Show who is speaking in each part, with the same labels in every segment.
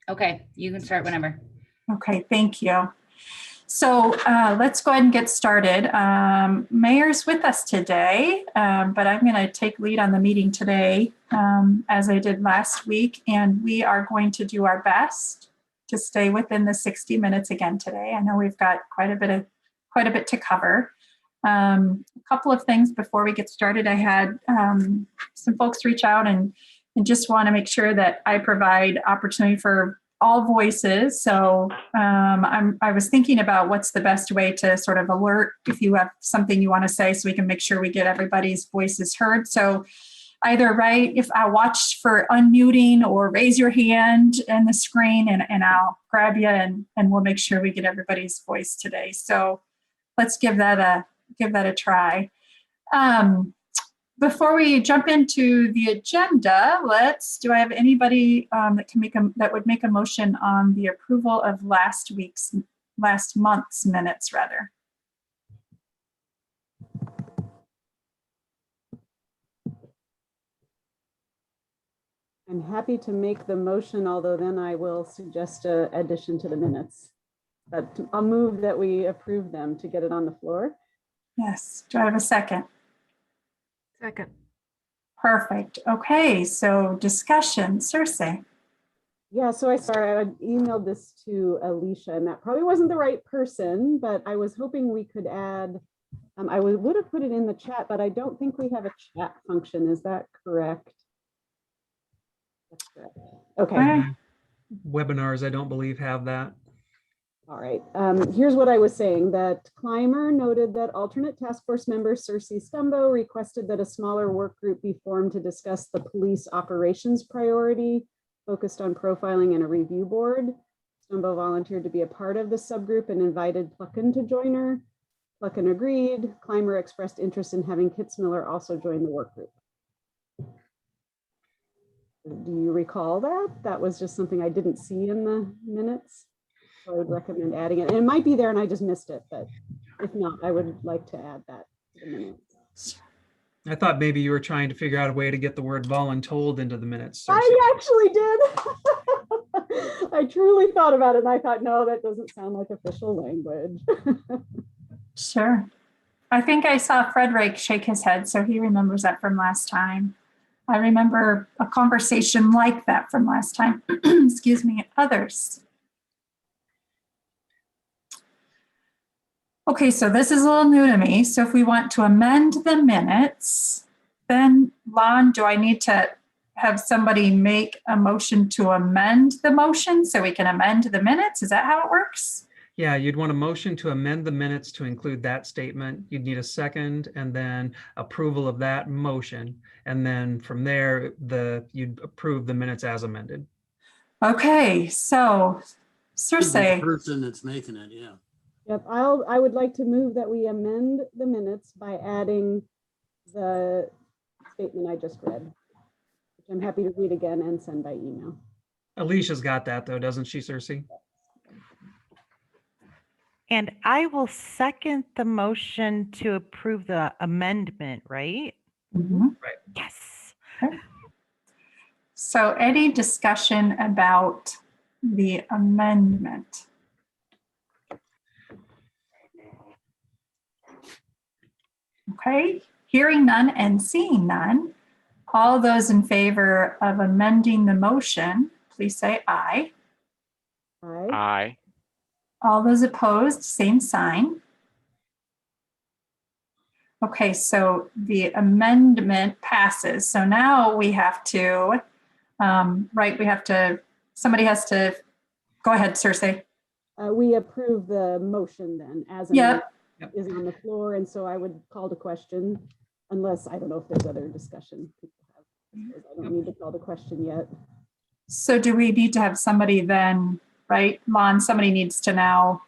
Speaker 1: Okay, you can start whenever.
Speaker 2: Okay, thank you. So let's go ahead and get started. Mayor's with us today, but I'm going to take lead on the meeting today as I did last week, and we are going to do our best to stay within the 60 minutes again today. I know we've got quite a bit to cover. A couple of things before we get started. I had some folks reach out and just want to make sure that I provide opportunity for all voices. So I was thinking about what's the best way to sort of alert if you have something you want to say, so we can make sure we get everybody's voices heard. So either if I watch for unmuting or raise your hand in the screen, and I'll grab you and we'll make sure we get everybody's voice today. So let's give that a try. Before we jump into the agenda, do I have anybody that would make a motion on the approval of last month's minutes rather?
Speaker 3: I'm happy to make the motion, although then I will suggest an addition to the minutes. But I'll move that we approve them to get it on the floor.
Speaker 2: Yes. Do I have a second?
Speaker 4: Second.
Speaker 2: Perfect. Okay, so discussion. Circe.
Speaker 3: Yeah, so I emailed this to Alicia, and that probably wasn't the right person, but I was hoping we could add, I would have put it in the chat, but I don't think we have a chat function. Is that correct? That's correct. Okay.
Speaker 5: Webinars, I don't believe, have that.
Speaker 3: All right, here's what I was saying, that Clymer noted that alternate task force member Circe Stumbo requested that a smaller work group be formed to discuss the police operations priority focused on profiling and a review board. Stumbo volunteered to be a part of the subgroup and invited Pluckin to join her. Pluckin agreed. Clymer expressed interest in having Kitzmiller also join the work group. Do you recall that? That was just something I didn't see in the minutes. I would recommend adding it. And it might be there and I just missed it, but if not, I would like to add that to the minutes.
Speaker 5: I thought maybe you were trying to figure out a way to get the word voluntold into the minutes. Circe.
Speaker 3: I actually did. I truly thought about it and I thought, no, that doesn't sound like official language.
Speaker 2: Sure. I think I saw Frederick shake his head, so he remembers that from last time. I remember a conversation like that from last time. Excuse me, others. Okay, so this is a little new to me. So if we want to amend the minutes, then Lon, do I need to have somebody make a motion to amend the motion so we can amend the minutes? Is that how it works?
Speaker 5: Yeah, you'd want a motion to amend the minutes to include that statement. You'd need a second and then approval of that motion. And then from there, you'd approve the minutes as amended.
Speaker 2: Okay, so Circe.
Speaker 6: The person that's making it, yeah.
Speaker 3: Yep, I would like to move that we amend the minutes by adding the statement I just read, which I'm happy to read again and send by email.
Speaker 5: Alicia's got that though, doesn't she, Circe?
Speaker 4: And I will second the motion to approve the amendment, right?
Speaker 2: Mm-hmm.
Speaker 5: Right.
Speaker 4: Yes.
Speaker 2: Okay. So any discussion about the amendment? Okay, hearing none and seeing none, all those in favor of amending the motion, please say aye.
Speaker 3: Aye.
Speaker 7: Aye.
Speaker 2: All those opposed, same sign. Okay, so the amendment passes. So now we have to, somebody has to, go ahead, Circe.
Speaker 3: We approve the motion then as amended is on the floor. And so I would call to question, unless, I don't know if there's other discussion people have. I don't need to call the question yet.
Speaker 2: So do we need to have somebody then, right, Lon, somebody needs to now.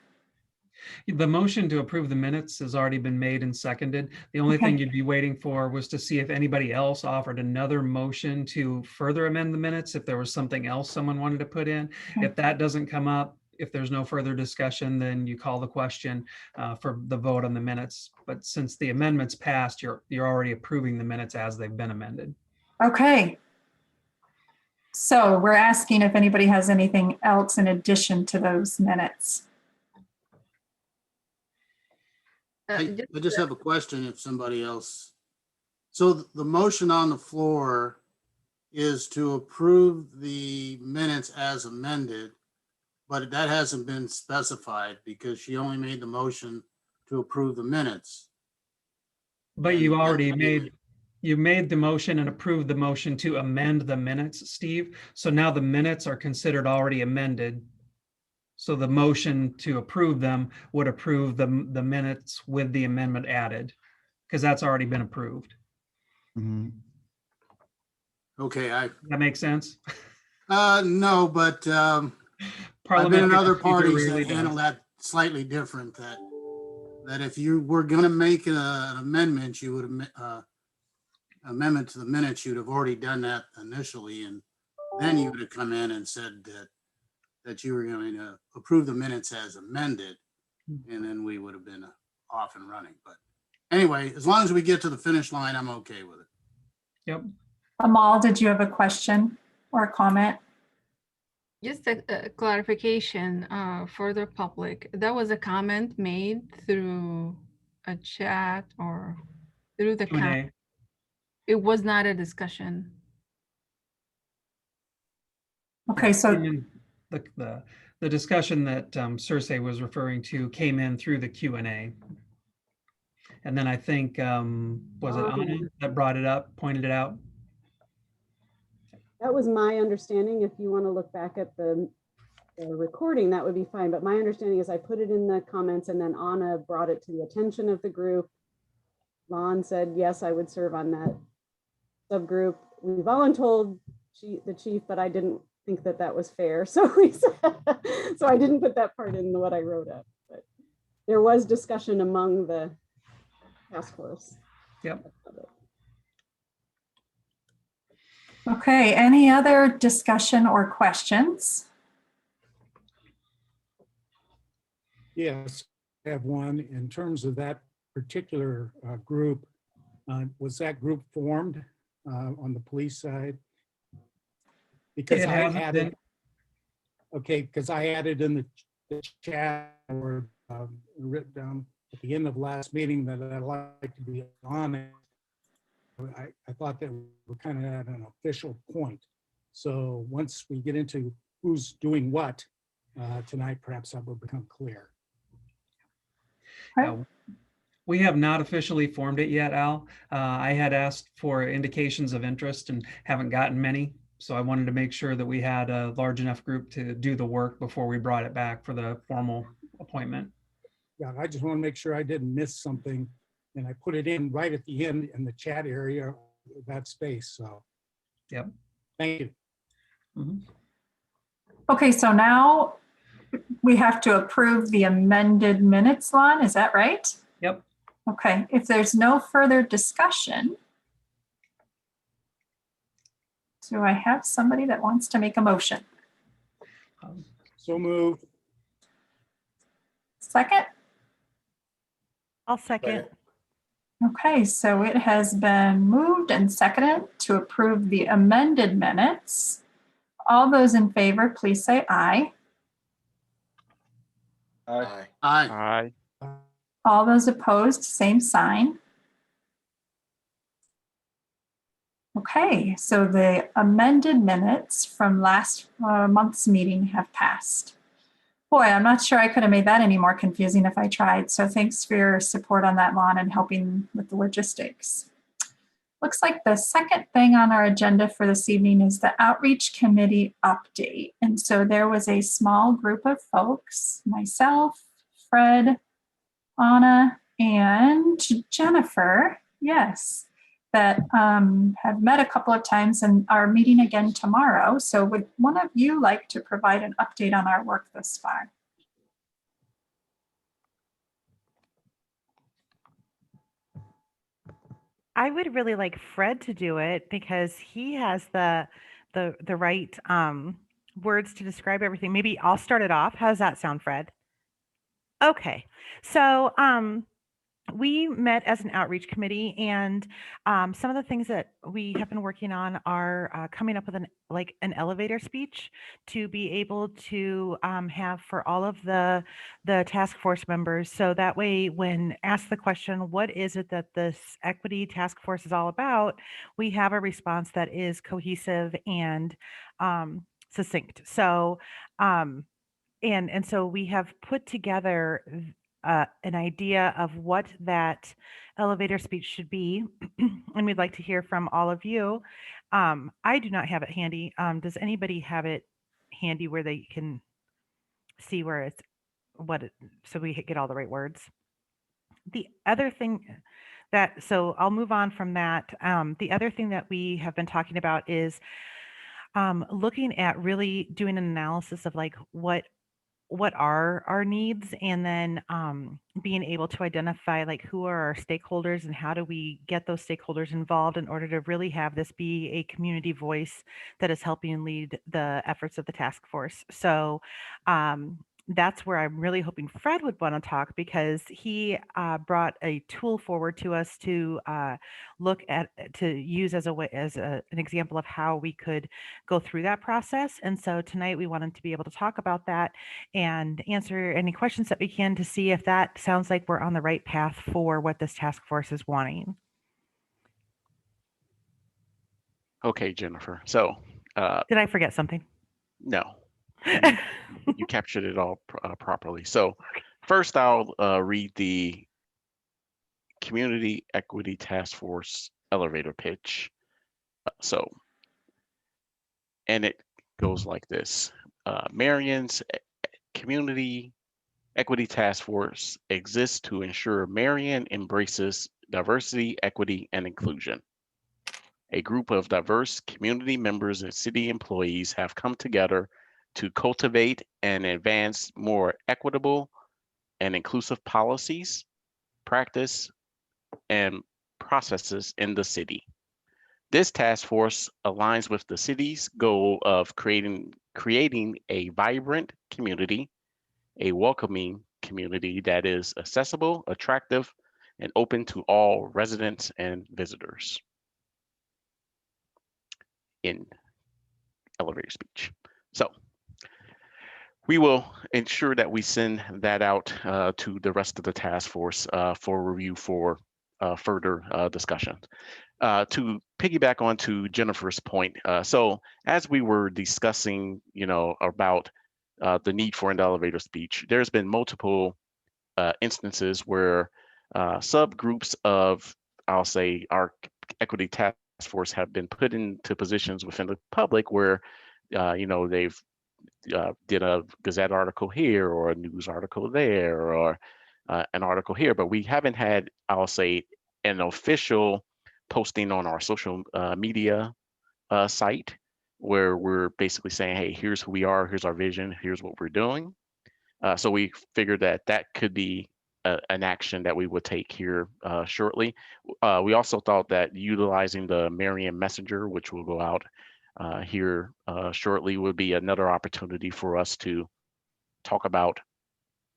Speaker 5: The motion to approve the minutes has already been made and seconded. The only thing you'd be waiting for was to see if anybody else offered another motion to further amend the minutes, if there was something else someone wanted to put in.
Speaker 2: Okay.
Speaker 5: If that doesn't come up, if there's no further discussion, then you call the question for the vote on the minutes. But since the amendment's passed, you're already approving the minutes as they've been amended.
Speaker 2: Okay. So we're asking if anybody has anything else in addition to those minutes.
Speaker 6: I just have a question if somebody else. So the motion on the floor is to approve the minutes as amended, but that hasn't been specified because she only made the motion to approve the minutes.
Speaker 5: But you already made the motion and approved the motion to amend the minutes, Steve. So now the minutes are considered already amended. So the motion to approve them would approve the minutes with the amendment added, because that's already been approved.
Speaker 6: Okay,
Speaker 5: That makes sense?
Speaker 6: no, but I've been
Speaker 5: Parliamentary
Speaker 6: in other
Speaker 5: procedure
Speaker 6: parties
Speaker 5: really
Speaker 6: that handle
Speaker 5: does.
Speaker 6: that slightly different, that if you were gonna make an amendment, you would amendment to the minutes, you'd have already done that initially, and then you would have come in and said that you were going to approve the minutes as amended, and then we would have been off and running. But anyway, as long as we get to the finish line, I'm okay with it.
Speaker 5: Yep.
Speaker 2: Amal, did you have a question or a comment?
Speaker 1: Just a clarification for the public. That was a comment made through a chat or through the
Speaker 5: Q&A.
Speaker 1: It was not a discussion.
Speaker 2: Okay, so
Speaker 5: The discussion that Cersei was referring to came in through the Q&A. And then I think, was it Anna that brought it up, pointed it out?
Speaker 3: That was my understanding. If you want to look back at the recording, that would be fine. But my understanding is I put it in the comments and then Anna brought it to the attention of the group. Lon said, yes, I would serve on that subgroup. We've all told the chief, but I didn't think that that was fair. So so I didn't put that part in what I wrote up. But there was discussion among the task force.
Speaker 5: Yep.
Speaker 2: okay, any other discussion or questions?
Speaker 7: Yes, I have one. In terms of that particular group, was that group formed on the police side? Because
Speaker 5: It
Speaker 7: I
Speaker 5: hasn't
Speaker 7: added,
Speaker 5: been.
Speaker 7: okay, because I added in the chat or written down at the end of last meeting that I'd like to be on it. I thought that we're kind of at an official point. So once we get into who's doing what tonight, perhaps that will become clear.
Speaker 5: We have not officially formed it yet, Al. I had asked for indications of interest and haven't gotten many. So I wanted to make sure that we had a large enough group to do the work before we brought it back for the formal appointment.
Speaker 7: Yeah, I just want to make sure I didn't miss something. And I put it in right at the end in the chat area, that space. So,
Speaker 5: yep.
Speaker 7: Thank you.
Speaker 5: Mm-hmm.
Speaker 2: Okay, so now we have to approve the amended minutes, Lon, is that right?
Speaker 5: Yep.
Speaker 2: Okay, if there's no further discussion, do I have somebody that wants to make a motion?
Speaker 7: So moved.
Speaker 2: Second?
Speaker 4: I'll second.
Speaker 2: Okay, so it has been moved and seconded to approve the amended minutes. All those in favor, please say aye.
Speaker 8: Aye.
Speaker 6: Aye.
Speaker 8: Aye.
Speaker 2: All those opposed, same sign. Okay, so the amended minutes from last month's meeting have passed. Boy, I'm not sure I could have made that any more confusing if I tried. So thanks for your support on that, Lon, and helping with the logistics. Looks like the second thing on our agenda for this evening is the Outreach Committee update. And so there was a small group of folks, myself, Fred, Anna, and Jennifer, yes, that have met a couple of times and are meeting again tomorrow. So would one of you like to provide an update on our work thus far?
Speaker 4: I would really like Fred to do it because he has the right words to describe everything. Maybe I'll start it off. How does that sound, Fred? Okay. So we met as an outreach committee, and some of the things that we have been working on are coming up with an elevator speech to be able to have for all of the task force members. So that way, when asked the question, what is it that this equity task force is all about, we have a response that is cohesive and succinct. So and so we have put together an idea of what that elevator speech should be, and we'd like to hear from all of you. I do not have it handy. Does anybody have it handy where they can see where it's so we get all the right words? The other thing so I'll move on from that. The other thing that we have been talking about is looking at really doing an analysis of like what are our needs, and then being able to identify like who are our stakeholders and how do we get those stakeholders involved in order to really have this be a community voice that is helping lead the efforts of the task force. So that's where I'm really hoping Fred would want to talk, because he brought a tool forward to us to look at, to use as an example of how we could go through that process. And so tonight we wanted to be able to talk about that and answer any questions that we can to see if that sounds like we're on the right path for what this task force is wanting.
Speaker 8: Okay, Jennifer. So,
Speaker 4: Did I forget something?
Speaker 8: no, you captured it all properly. So first I'll read the Community Equity Task Force elevator pitch. And it goes like this. Marion's Community Equity Task Force exists to ensure Marion embraces diversity, equity, and inclusion. A group of diverse community members and city employees have come together to cultivate and advance more equitable and inclusive policies, practice, and processes in the city. This task force aligns with the city's goal of creating a vibrant community, a welcoming community that is accessible, attractive, and open to all residents and visitors. In elevator speech. So we will ensure that we send that out to the rest of the task force for review for further discussion. To piggyback onto Jennifer's point, so as we were discussing, about the need for an elevator speech, there's been multiple instances where subgroups of, I'll say, our equity task force have been put into positions within the public where, they've did a Gazette article here or a news article there or an article here, but we haven't had, I'll say, an official posting on our social media site where we're basically saying, hey, here's who we are, here's our vision, here's what we're doing. So we figured that that could be an action that we would take here shortly. We also thought that utilizing the Marion Messenger, which will go out here shortly, would be another opportunity for us to talk about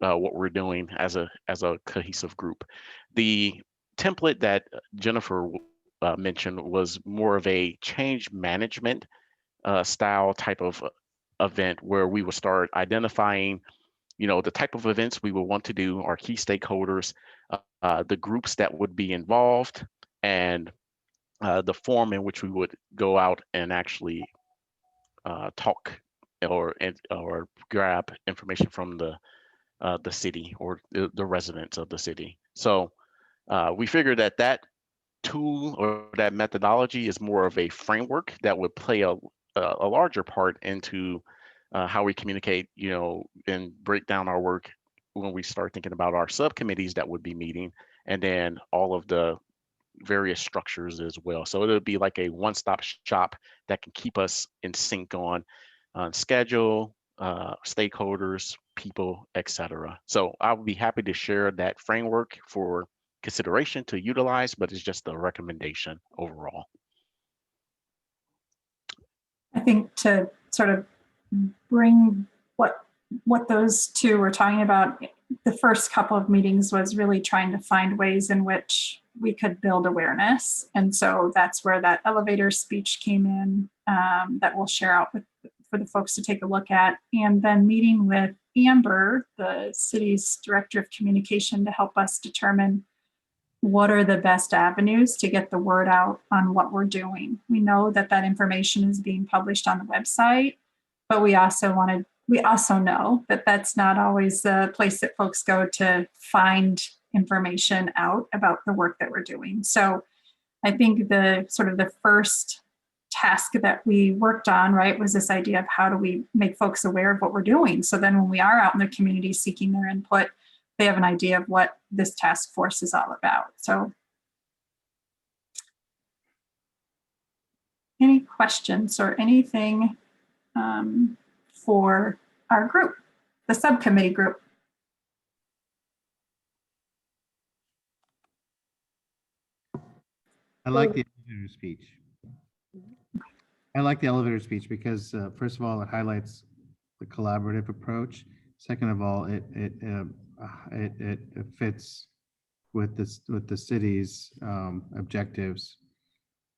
Speaker 8: what we're doing as a cohesive group. The template that Jennifer mentioned was more of a change management style type of event where we will start identifying the type of events we would want to do, our key stakeholders, the groups that would be involved, and the form in which we would go out and actually talk or grab information from the city or the residents of the city. So we figured that tool or that methodology is more of a framework that would play a larger part into how we communicate, and break down our work when we start thinking about our subcommittees that would be meeting, and then all of the various structures as well. So it'll be like a one-stop shop that can keep us in sync on schedule, stakeholders, people, etc. So I would be happy to share that framework for consideration to utilize, but it's just a recommendation overall.
Speaker 2: I think to sort of bring what those two were talking about the first couple of meetings was really trying to find ways in which we could build awareness. And so that's where that elevator speech came in, that we'll share out for the folks to take a look at. And then meeting with Amber, the city's director of communication, to help us determine what are the best avenues to get the word out on what we're doing. We know that that information is being published on the website, but we also know that that's not always the place that folks go to find information out about the work that we're doing. So I think the sort of the first task that we worked on, right, was this idea of how do we make folks aware of what we're doing? So then when we are out in the community seeking their input, they have an idea of what this task force is all about. So any questions or anything for our group, the subcommittee group?
Speaker 9: I like the elevator speech. I like the elevator speech because first of all, it highlights the collaborative approach. Second of all, it fits with the city's objectives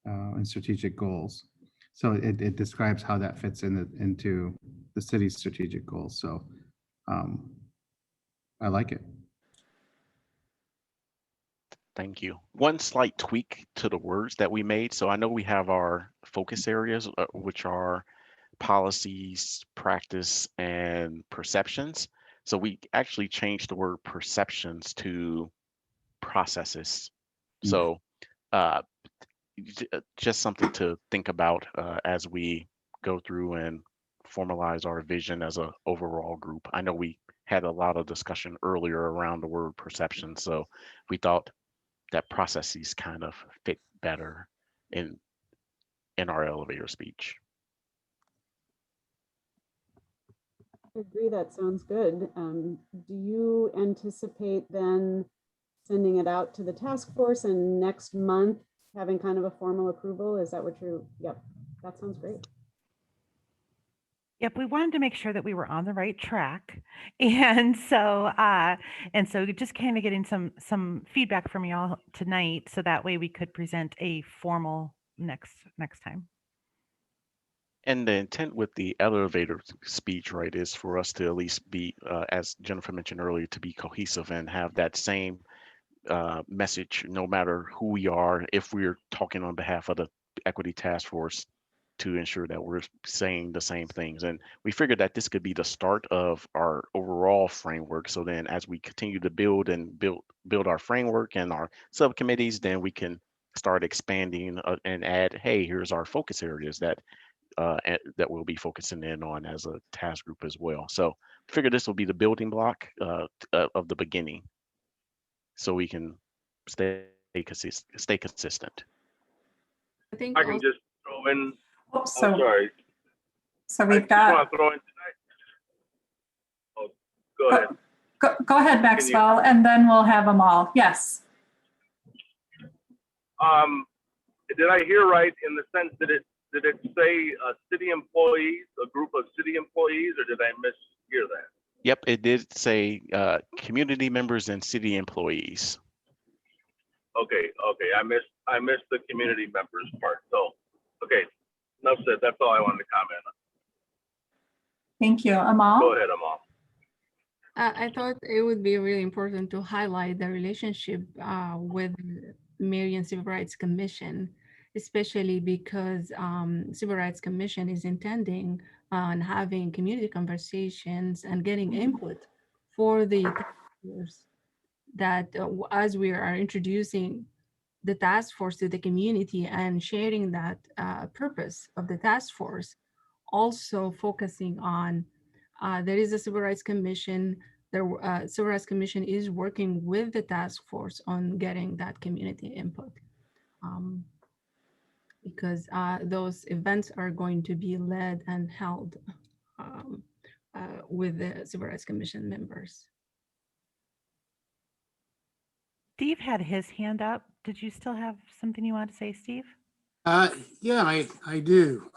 Speaker 9: and strategic goals. So it describes how that fits into the city's strategic goals. So I like it.
Speaker 8: Thank you. One slight tweak to the words that we made. So I know we have our focus areas, which are policies, practice, and perceptions. So we actually changed the word perceptions to processes. So just something to think about as we go through and formalize our vision as an overall group. I know we had a lot of discussion earlier around the word perception. So we thought that processes kind of fit better in our elevator speech.
Speaker 3: I agree, that sounds good. Do you anticipate then sending it out to the task force and next month having kind of a formal approval? Is that what you're, yep, that sounds great.
Speaker 4: Yep, we wanted to make sure that we were on the right track, and so just kind of getting some feedback from y'all tonight, so that way we could present a formal next time.
Speaker 8: And the intent with the elevator speech, right, is for us to at least be, as Jennifer mentioned earlier, to be cohesive and have that same message, no matter who we are, if we're talking on behalf of the Equity Task Force, to ensure that we're saying the same things. And we figured that this could be the start of our overall framework. So then as we continue to build our framework and our subcommittees, then we can start expanding and add, hey, here's our focus areas that we'll be focusing in on as a task group as well. So I figure this will be the building block of the beginning, so we can stay consistent.
Speaker 1: I think
Speaker 10: I can just throw in.
Speaker 2: Oh,
Speaker 10: I'm sorry.
Speaker 2: So
Speaker 10: I
Speaker 2: we've
Speaker 10: just
Speaker 2: got.
Speaker 10: want to throw in tonight. Oh, go ahead.
Speaker 2: Go ahead, Maxwell, and then we'll have them all. Yes.
Speaker 10: Did I hear right in the sense that did it say city employees, a group of city employees, or did I mishear that?
Speaker 8: Yep, it did say community members and city employees.
Speaker 10: Okay, I missed the community members part. So, okay, enough said. That's all I wanted to comment on.
Speaker 2: Thank you, Amal.
Speaker 10: Go ahead, Amal.
Speaker 1: I thought it would be really important to highlight the relationship with Marion Civil Rights Commission, especially because Civil Rights Commission is intending on having community conversations and getting input for the task force, that as we are introducing the task force to the community and sharing that purpose of the task force, also focusing on there is a Civil Rights Commission. The Civil Rights Commission is working with the task force on getting that community input, because those events are going to be led and held with the Civil Rights Commission members.
Speaker 4: Steve had his hand up. Did you still have something you want to say, Steve?
Speaker 6: Yeah, I do.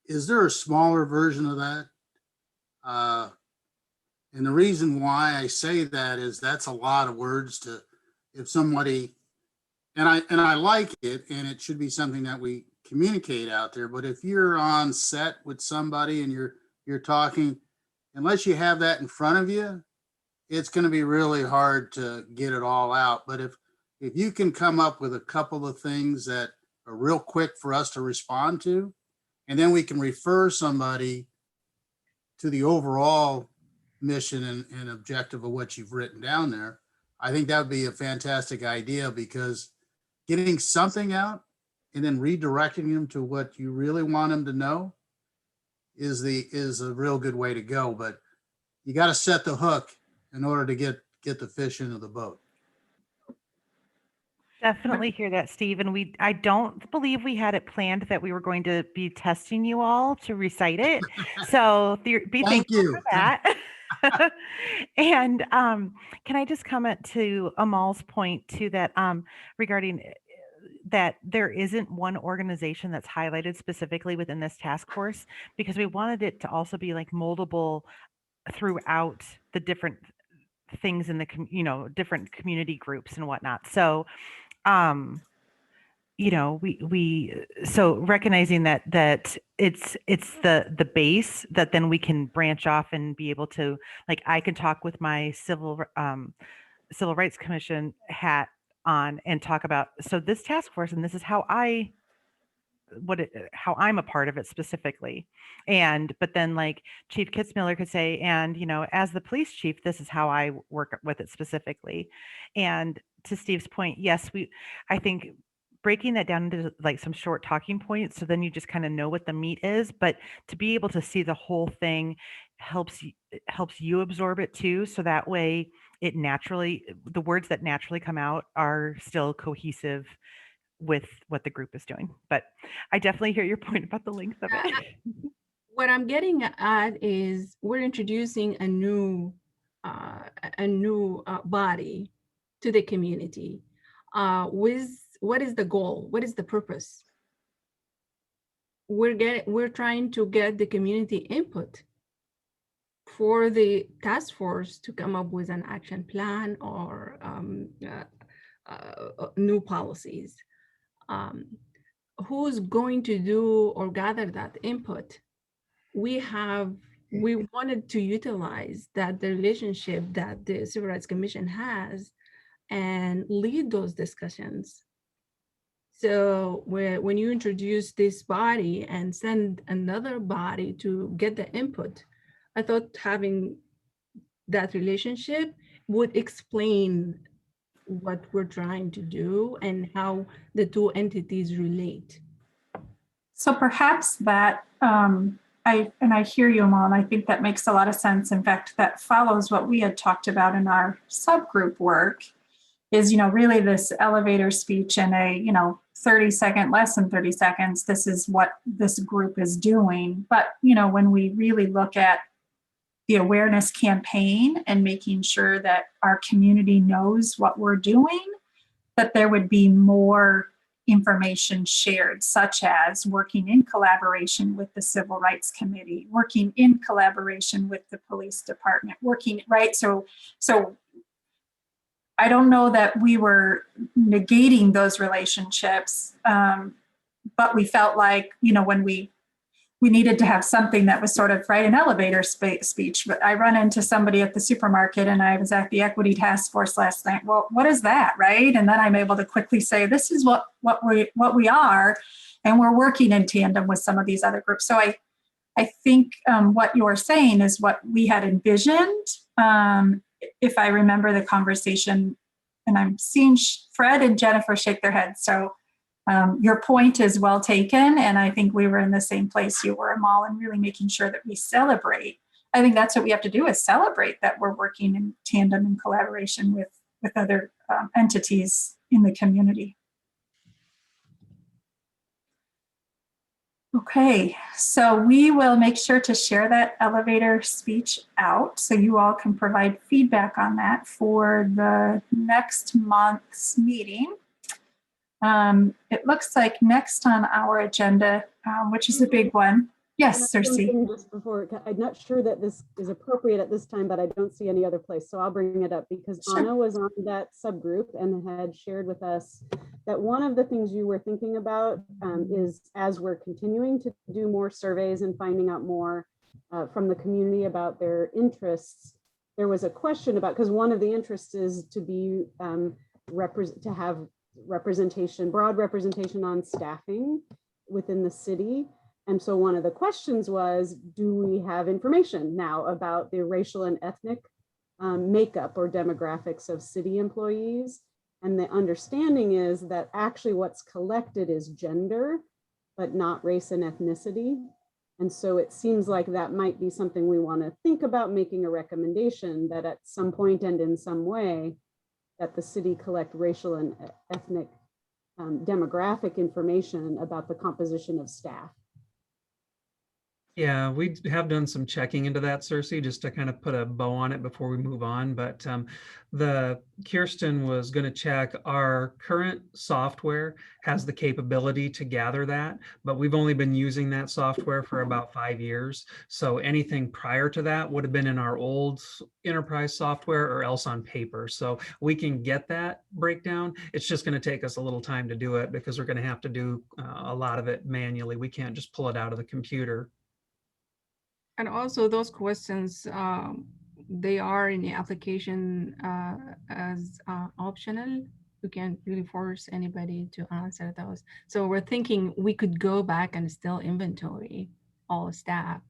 Speaker 6: Is there a smaller version of that? And the reason why I say that is that's a lot of words to, if somebody, and I like it, and it should be something that we communicate out there, but if you're on set with somebody and you're talking, unless you have that in front of you, it's going to be really hard to get it all out. But if you can come up with a couple of things that are real quick for us to respond to, and then we can refer somebody to the overall mission and objective of what you've written down there, I think that would be a fantastic idea, because getting something out and then redirecting them to what you really want them to know is a real good way to go. But you got to set the hook in order to get the fish into the boat.
Speaker 4: Definitely hear that, Steve. And I don't believe we had it planned that we were going to be testing you all to recite it. So be
Speaker 6: Thank
Speaker 4: thankful
Speaker 6: you.
Speaker 4: for that. And can I just comment to Amal's point too, that regarding that there isn't one organization that's highlighted specifically within this task force, because we wanted it to also be like moldable throughout the different things in the different community groups and whatnot. So so recognizing that it's the base that then we can branch off and be able to, like, I can talk with my civil rights commission hat on and talk about, so this task force, and this is how how I'm a part of it specifically. But then, like, Chief Kitzmiller could say, and as the police chief, this is how I work with it specifically. And to Steve's point, yes, I think breaking that down into like some short talking points, so then you just kind of know what the meat is, but to be able to see the whole thing helps you absorb it too, so that way the words that naturally come out are still cohesive with what the group is doing. But I definitely hear your point about the length of it.
Speaker 1: What I'm getting at is we're introducing a new body to the community. What is the goal? What is the purpose? We're trying to get the community input for the task force to come up with an action plan or new policies. Who's going to do or gather that input? We wanted to utilize the relationship that the Civil Rights Commission has and lead those discussions. So when you introduce this body and send another body to get the input, I thought having that relationship would explain what we're trying to do and how the two entities relate.
Speaker 2: So perhaps that, I hear you, Amal, and I think that makes a lot of sense. In fact, that follows what we had talked about in our subgroup work, is, really this elevator speech in a, 30-second, less than 30 seconds, this is what this group is doing. But, when we really look at the awareness campaign and making sure that our community knows what we're doing, that there would be more information shared, such as working in collaboration with the Civil Rights Committee, working in collaboration with the police department, right? So I don't know that we were negating those relationships, but we felt like, when we needed to have something that was sort of, right, an elevator speech. But I run into somebody at the supermarket, and I was at the equity task force last night. Well, what is that, right? And then I'm able to quickly say, this is what we are, and we're working in tandem with some of these other groups. So I think what you're saying is what we had envisioned. If I remember the conversation, and I'm seeing Fred and Jennifer shake their heads. So your point is well taken. And I think we were in the same place you were, Amal, and really making sure that we celebrate. I think that's what we have to do, is celebrate that we're working in tandem and collaboration with other entities in the community. Okay, so we will make sure to share that elevator speech out so you all can provide feedback on that for the next month's meeting. It looks like next on our agenda, which is a big one. Yes,
Speaker 3: Can I jump
Speaker 2: Cersei.
Speaker 3: in just before, I'm not sure that this is appropriate at this time, but I don't see any other place. So I'll bring it up because
Speaker 2: Sure.
Speaker 3: Anna was on that subgroup and had shared with us that one of the things you were thinking about is as we're continuing to do more surveys and finding out more from the community about their interests, there was a question about, because one of the interests is to be to have representation, broad representation on staffing within the city. And so one of the questions was, do we have information now about the racial and ethnic makeup or demographics of city employees? And the understanding is that actually what's collected is gender, but not race and ethnicity. And so it seems like that might be something we want to think about, making a recommendation that at some point and in some way that the city collect racial and ethnic demographic information about the composition of staff.
Speaker 5: Yeah, we have done some checking into that, Cersei, just to kind of put a bow on it before we move on. But the Kirsten was going to check our current software has the capability to gather that, but we've only been using that software for about 5 years. So anything prior to that would have been in our old enterprise software or else on paper. So we can get that breakdown. It's just going to take us a little time to do it because we're going to have to do a lot of it manually. We can't just pull it out of the computer.
Speaker 1: And also those questions, they are in the application as optional. We can't really force anybody to answer those. So we're thinking we could go back and still inventory all staff,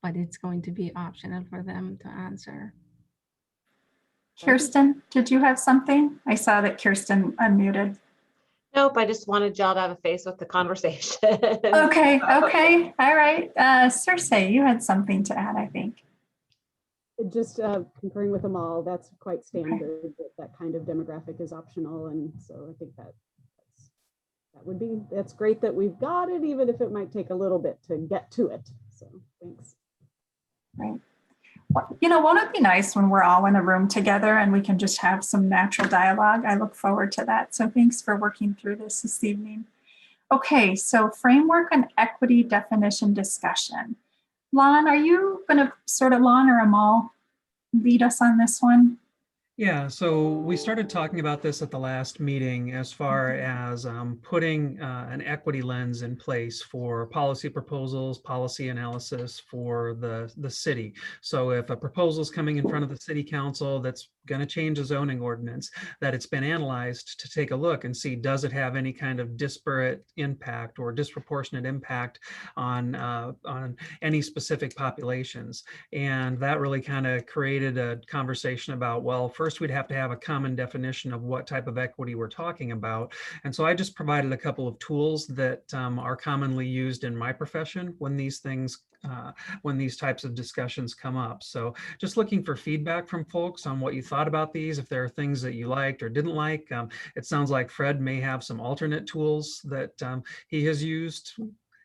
Speaker 1: but it's going to be optional for them to answer.
Speaker 2: Kirsten, did you have something? I saw that Kirsten unmuted.
Speaker 11: Nope, I just wanted y'all to have a face with the conversation.
Speaker 2: Okay, okay, all right. Cersei, you had something to add, I think.
Speaker 3: Just concurring with them all, that's quite standard, that kind of demographic is optional. And so I think that's great that we've got it, even if it might take a little bit to get to it. So thanks.
Speaker 2: Right. You know, won't it be nice when we're all in a room together and we can just have some natural dialogue? I look forward to that. So thanks for working through this evening. Okay, so framework and equity definition discussion. Lon, are you going to Lon or Amal lead us on this one?
Speaker 5: Yeah, so we started talking about this at the last meeting as far as putting an equity lens in place for policy proposals, policy analysis for the city. So if a proposal is coming in front of the city council that's going to change a zoning ordinance, that it's been analyzed to take a look and see, does it have any kind of disparate impact or disproportionate impact on any specific populations? And that really kind of created a conversation about, well, first we'd have to have a common definition of what type of equity we're talking about. And so I just provided a couple of tools that are commonly used in my profession when these things when these types of discussions come up. So just looking for feedback from folks on what you thought about these, if there are things that you liked or didn't like. It sounds like Fred may have some alternate tools that he has used,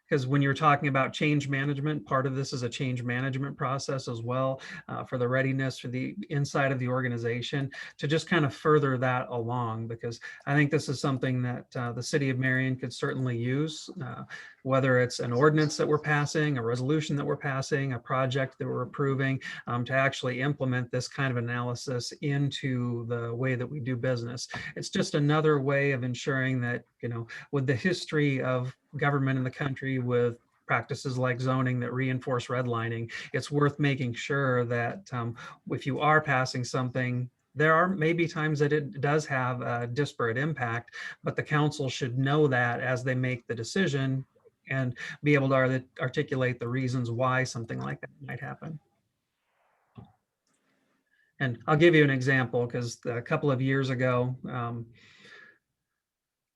Speaker 5: because when you're talking about change management, part of this is a change management process as well, for the readiness for the inside of the organization to just kind of further that along, because I think this is something that the city of Marion could certainly use, whether it's an ordinance that we're passing, a resolution that we're passing, a project that we're approving, to actually implement this kind of analysis into the way that we do business. It's just another way of ensuring that, you know, with the history of government in the country, with practices like zoning that reinforce redlining, it's worth making sure that if you are passing something, there are maybe times that it does have a disparate impact, but the council should know that as they make the decision and be able to articulate the reasons why something like that might happen. And I'll give you an example, because a couple of years ago,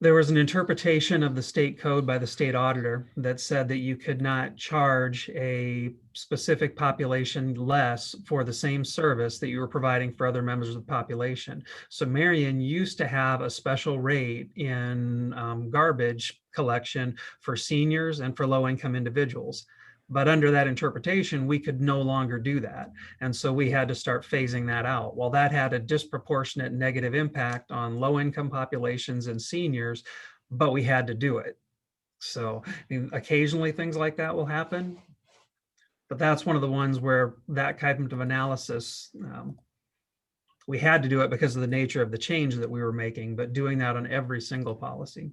Speaker 5: there was an interpretation of the state code by the state auditor that said that you could not charge a specific population less for the same service that you were providing for other members of the population. So Marion used to have a special rate in garbage collection for seniors and for low-income individuals. But under that interpretation, we could no longer do that. And so we had to start phasing that out. Well, that had a disproportionate negative impact on low-income populations and seniors, but we had to do it. So I mean, occasionally things like that will happen, But that's one of the ones where that type of analysis, we had to do it because of the nature of the change that we were making, but doing that on every single policy.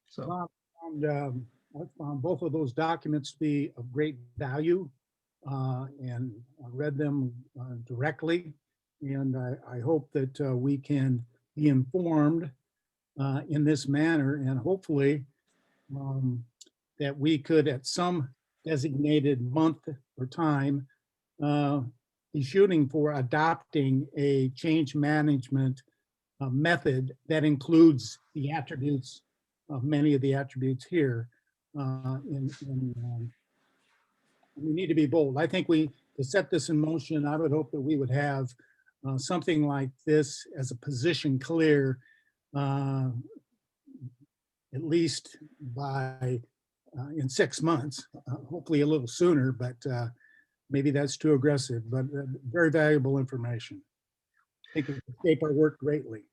Speaker 5: So
Speaker 7: I found both of those documents to be of great value, and I read them directly. And I hope that we can be informed in this manner, and hopefully that we could at some designated month or time be shooting for adopting a change management method that includes the attributes of many of the attributes here. We need to be bold. I think to set this in motion, I would hope that we would have something like this as a position clear, at least by in 6 months, hopefully a little sooner, but maybe that's too aggressive, but very valuable information. I think it will shape our work greatly.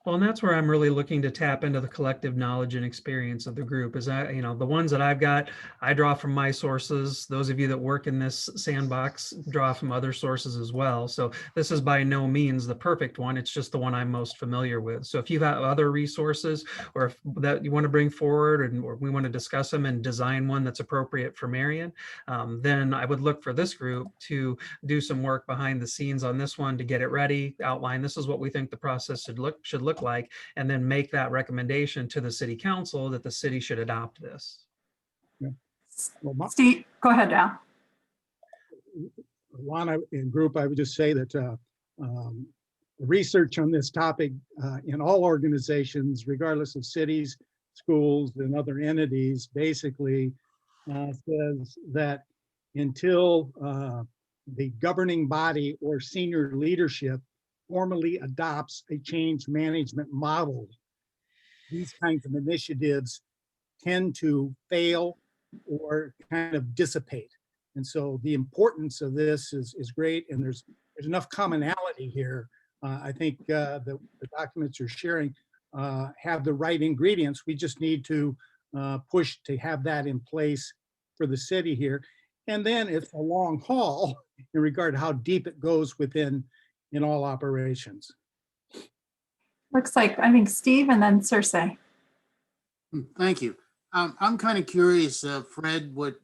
Speaker 5: Well, and that's where I'm really looking to tap into the collective knowledge and experience of the group. Is the ones that I've got, I draw from my sources. Those of you that work in this sandbox draw from other sources as well. So this is by no means the perfect one. It's just the one I'm most familiar with. So if you have other resources or if that you want to bring forward or we want to discuss them and design one that's appropriate for Marion, then I would look for this group to do some work behind the scenes on this one to get it ready, outline this is what we think the process should look like, and then make that recommendation to the city council that the city should adopt this.
Speaker 7: Yeah. Well,
Speaker 2: Steve, go ahead, Al.
Speaker 7: Lana and group, I would just say that research on this topic in all organizations, regardless of cities, schools, and other entities, basically says that until the governing body or senior leadership formally adopts a change management model, these kinds of initiatives tend to fail or kind of dissipate. And so the importance of this is great, and there's enough commonality here. I think the documents you're sharing have the right ingredients. We just need to push to have that in place for the city here. And then it's a long haul in regard to how deep it goes in all operations.
Speaker 2: Looks like, I think Steve and then Cersei.
Speaker 6: Thank you. I'm kind of curious, Fred, what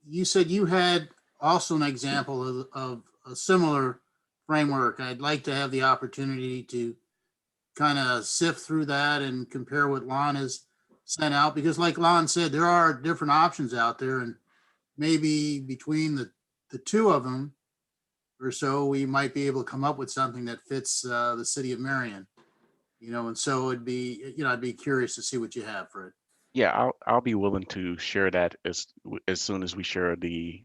Speaker 6: you said you had also an example of a similar framework. I'd like to have the opportunity to kind of sift through that and compare what Lon has sent out, because like Lon said, there are different options out there, and maybe between the two of them or so, we might be able to come up with something that fits the city of Marion, and so it'd be, I'd be curious to see what you have, Fred.
Speaker 8: Yeah, I'll be willing to share that as soon as we share the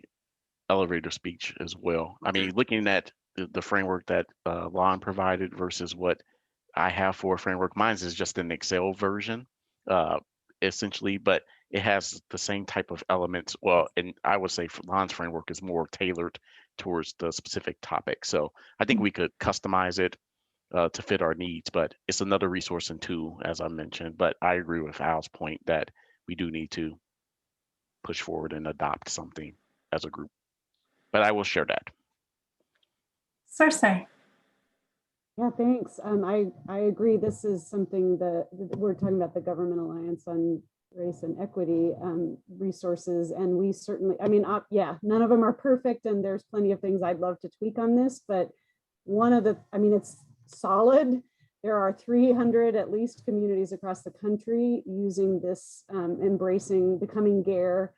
Speaker 8: elevator speech as well. I mean, looking at the framework that Lon provided versus what I have for a framework, mine's is just an Excel version, essentially, but it has the same type of elements. Well, and I would say Lon's framework is more tailored towards the specific topic. So I think we could customize it to fit our needs, but it's another resource and tool, as I mentioned. But I agree with Al's point that we do need to push forward and adopt something as a group. But I will share that.
Speaker 2: Cersei.
Speaker 3: Yeah, thanks. I agree. This is something that we're talking about, the Government Alliance on Race and Equity resources. And we certainly, yeah, none of them are perfect, and there's plenty of things I'd love to tweak on this, but it's solid. There are 300 at least communities across the country using this, embracing becoming GARE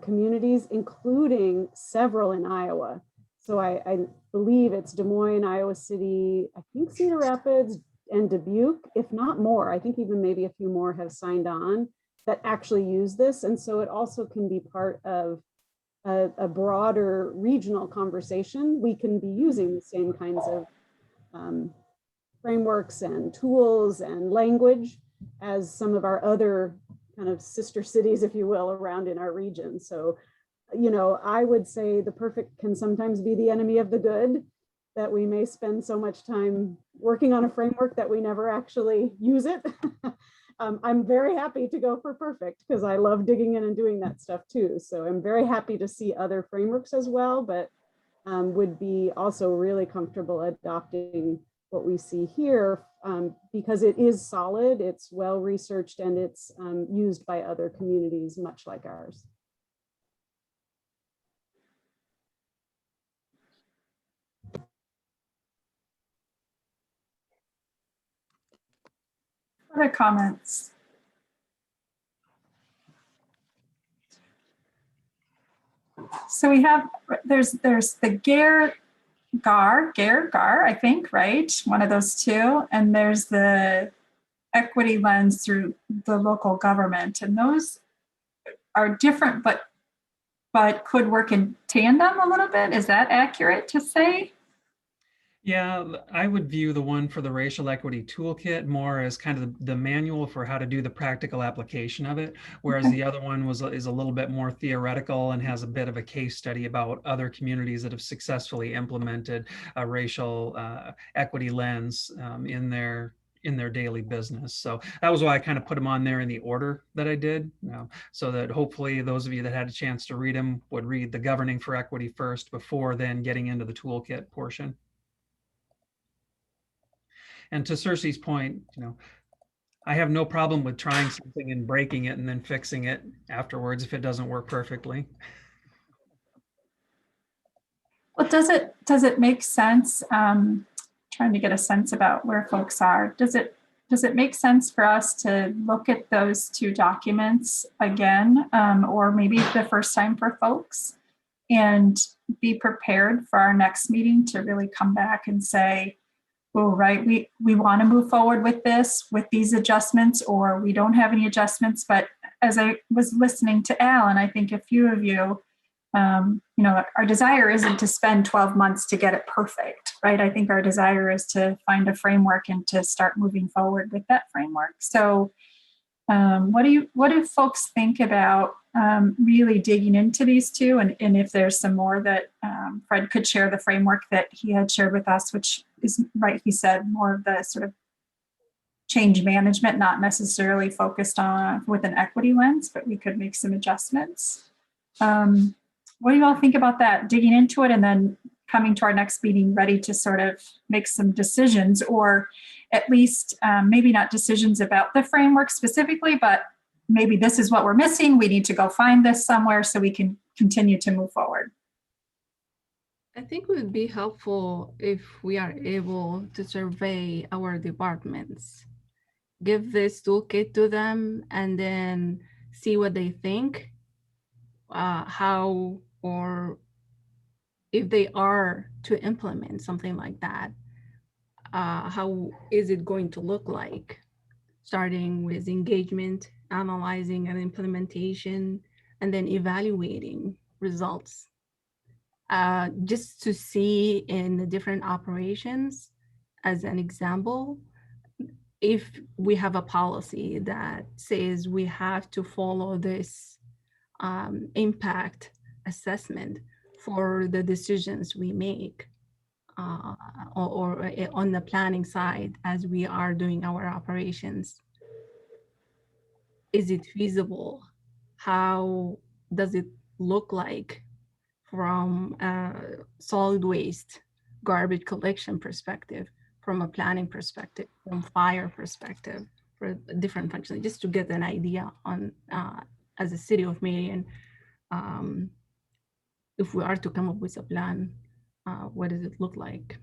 Speaker 3: communities, including several in Iowa. So I believe it's Des Moines, Iowa City, I think Cedar Rapids and Dubuque, if not more. I think even maybe a few more have signed on that actually use this. And so it also can be part of a broader regional conversation. We can be using the same kinds of frameworks and tools and language as some of our other kind of sister cities, if you will, around in our region. So I would say the perfect can sometimes be the enemy of the good. that we may spend so much time working on a framework that we never actually use it. I'm very happy to go for perfect because I love digging in and doing that stuff too. So I'm very happy to see other frameworks as well, but would be also really comfortable adopting what we see here because it is solid, it's well researched, and it's used by other communities much like ours.
Speaker 2: Other comments? So we have, there's the GARE, I think, right? One of those two. And there's the equity lens through the local government. And those are different, but could work in tandem a little bit. Is that accurate to say?
Speaker 5: Yeah, I would view the one for the racial equity toolkit more as kind of the manual for how to do the practical application of it, whereas the other one is a little bit more theoretical and has a bit of a case study about other communities that have successfully implemented a racial equity lens in their daily business. So that was why I kind of put them on there in the order that I did, so that hopefully those of you that had a chance to read them would read the governing for equity first before then getting into the toolkit portion. And to Cersei's point, I have no problem with trying something and breaking it and then fixing it afterwards if it doesn't work perfectly.
Speaker 2: Well, does it make sense? Trying to get a sense about where folks are. Does it make sense for us to look at those two documents again, or maybe the first time for folks, and be prepared for our next meeting to really come back and say, oh, right, we want to move forward with this, with these adjustments, or we don't have any adjustments. But as I was listening to Al, and I think a few of you, our desire isn't to spend 12 months to get it perfect, right? I think our desire is to find a framework and to start moving forward with that framework. So what do folks think about really digging into these two? And if there's some more that Fred could share the framework that he had shared with us, which is, right, he said, more of the sort of change management, not necessarily focused on with an equity lens, but we could make some adjustments. What do you all think about that? Digging into it and then coming to our next meeting ready to sort of make some decisions, or at least maybe not decisions about the framework specifically, but maybe this is what we're missing. We need to go find this somewhere so we can continue to move forward.
Speaker 1: I think it would be helpful if we are able to survey our departments, give this toolkit to them, and then see what they think, how or if they are to implement something like that, how is it going to look like? Starting with engagement, analyzing and implementation, and then evaluating results. Just to see in the different operations, as an example, if we have a policy that says we have to follow this impact assessment for the decisions we make, or on the planning side as we are doing our operations. Is it feasible? How does it look like from a solid waste, garbage collection perspective, from a planning perspective, from fire perspective, for different functions, just to get an idea on, as a city of Marion, if we are to come up with a plan, what does it look like?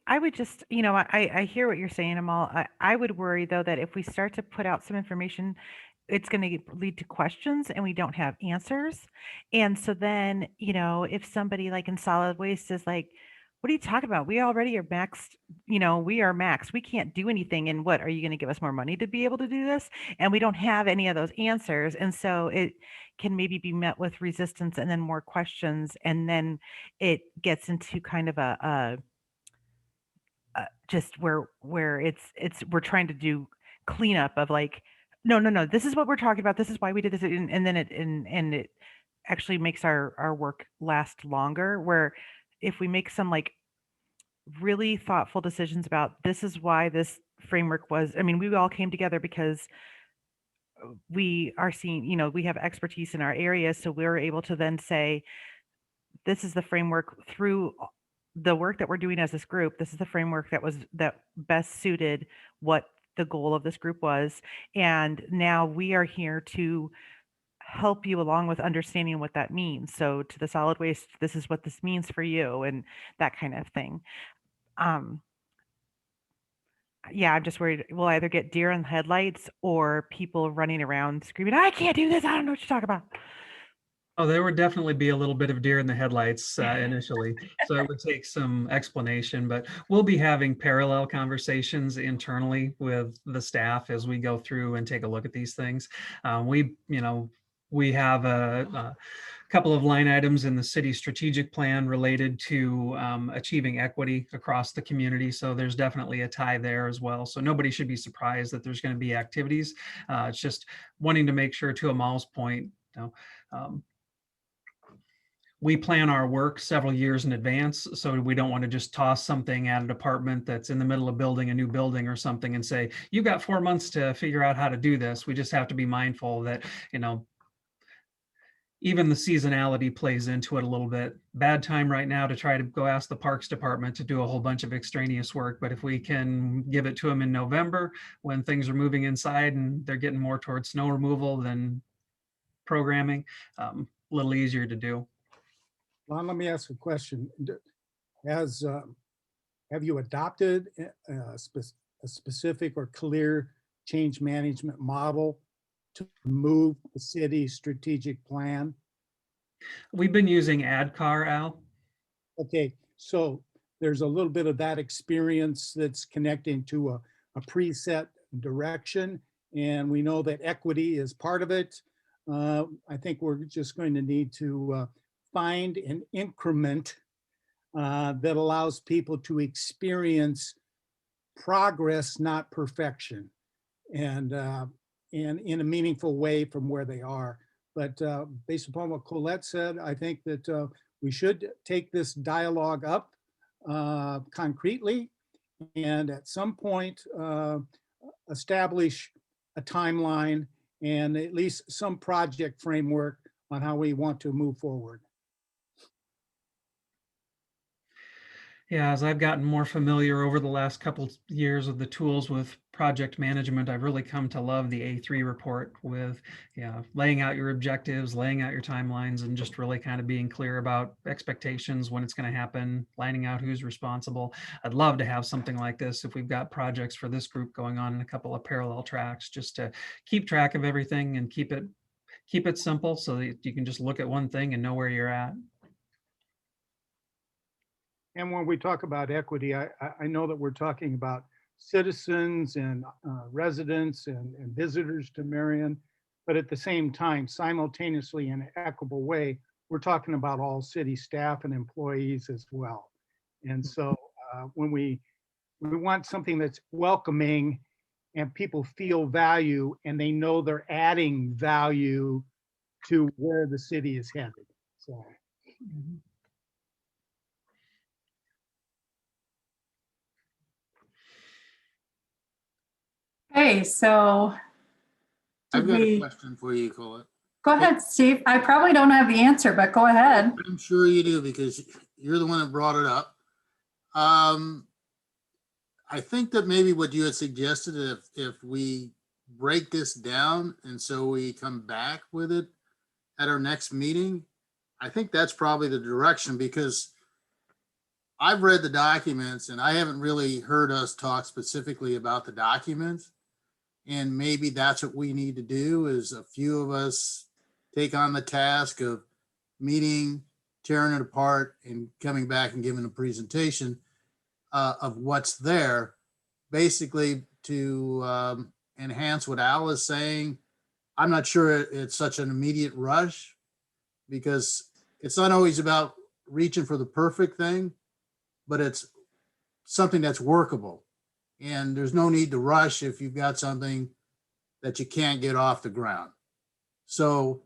Speaker 4: I would just, I hear what you're saying, Amal. I would worry though that if we start to put out some information, it's going to lead to questions and we don't have answers. And so then, if somebody like in solid waste is like, what are you talking about? We already are maxed, we are maxed. We can't do anything. And what, are you going to give us more money to be able to do this? And we don't have any of those answers. And so it can maybe be met with resistance and then more questions. And then it gets into kind of a just where we're trying to do cleanup of like, no, this is what we're talking about. This is why we did this. And then it actually makes our work last longer, where if we make some like really thoughtful decisions about this is why this framework was, I mean, we all came together because we are seeing, you know, we have expertise in our area. So we're able to then say, this is the framework through the work that we're doing as this group. This is the framework that best suited what the goal of this group was. And now we are here to help you along with understanding what that means. So to the solid waste, this is what this means for you and that kind of thing. Yeah, I'm just worried we'll either get deer in the headlights or people running around screaming, I can't do this. I don't know what you're talking about.
Speaker 5: Oh, there would definitely be a little bit of deer in the headlights initially. So it would take some explanation, but we'll be having parallel conversations internally with the staff as we go through and take a look at these things. We have a couple of line items in the city strategic plan related to achieving equity across the community. So there's definitely a tie there as well. So nobody should be surprised that there's going to be activities. It's just wanting to make sure, to Amal's point, we plan our work several years in advance. So we don't want to just toss something at a department that's in the middle of building a new building or something and say, you've got 4 months to figure out how to do this. We just have to be mindful that, even the seasonality plays into it a little bit. Bad time right now to try to go ask the Parks Department to do a whole bunch of extraneous work. But if we can give it to them in November when things are moving inside and they're getting more towards snow removal than programming, a little easier to do.
Speaker 7: Lon, let me ask a question. Have you adopted a specific or clear change management model to move the city's strategic plan?
Speaker 5: We've been using ADCAR, Al.
Speaker 7: Okay, so there's a little bit of that experience that's connecting to a preset direction, and we know that equity is part of it. I think we're just going to need to find an increment that allows people to experience progress, not perfection, and in a meaningful way from where they are. But based upon what Colette said, I think that we should take this dialogue up concretely and at some point establish a timeline and at least some project framework on how we want to move forward.
Speaker 5: Yeah, as I've gotten more familiar over the last couple years with the tools with project management, I've really come to love the A3 report with laying out your objectives, laying out your timelines, and just really kind of being clear about expectations, when it's going to happen, lining out who's responsible. I'd love to have something like this if we've got projects for this group going on in a couple of parallel tracks, just to keep track of everything and keep it simple so that you can just look at one thing and know where you're at.
Speaker 7: And when we talk about equity, I know that we're talking about citizens and residents and visitors to Marion, but at the same time, simultaneously in an equitable way, we're talking about all city staff and employees as well. And so when we want something that's welcoming and people feel value and they know they're adding value to where the city is headed. So.
Speaker 5: Mm-hmm.
Speaker 2: Hey, so
Speaker 6: I've got a question for you, Colette.
Speaker 2: Go ahead, Steve. I probably don't have the answer, but go ahead.
Speaker 6: I'm sure you do because you're the one that brought it up. I think that maybe what you had suggested, if we break this down and so we come back with it at our next meeting, I think that's probably the direction, because I've read the documents and I haven't really heard us talk specifically about the documents. And maybe that's what we need to do, is a few of us take on the task of meeting, tearing it apart, and coming back and giving a presentation of what's there, basically to enhance what Al is saying. I'm not sure it's such an immediate rush, because it's not always about reaching for the perfect thing, but it's something that's workable. And there's no need to rush if you've got something that you can't get off the ground. So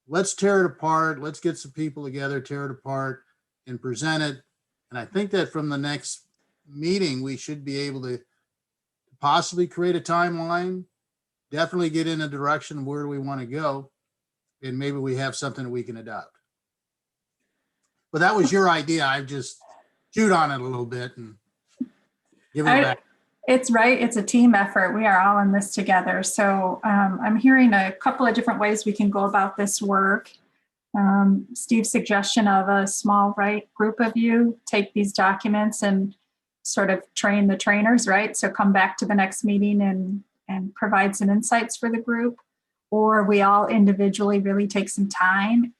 Speaker 6: let's tear it apart. Let's get some people together, tear it apart, and present it And I think that from the next meeting, we should be able to possibly create a timeline, definitely get in a direction where we want to go, and maybe we have something that we can adopt. But that was your idea. I've just chewed on it a little bit and given it back.
Speaker 2: It's right. It's a team effort. We are all in this together. So I'm hearing a couple of different ways we can go about this work. Steve's suggestion of a small group of you take these documents and sort of train the trainers, right? So come back to the next meeting and provide some insights for the group. Or we all individually really take some time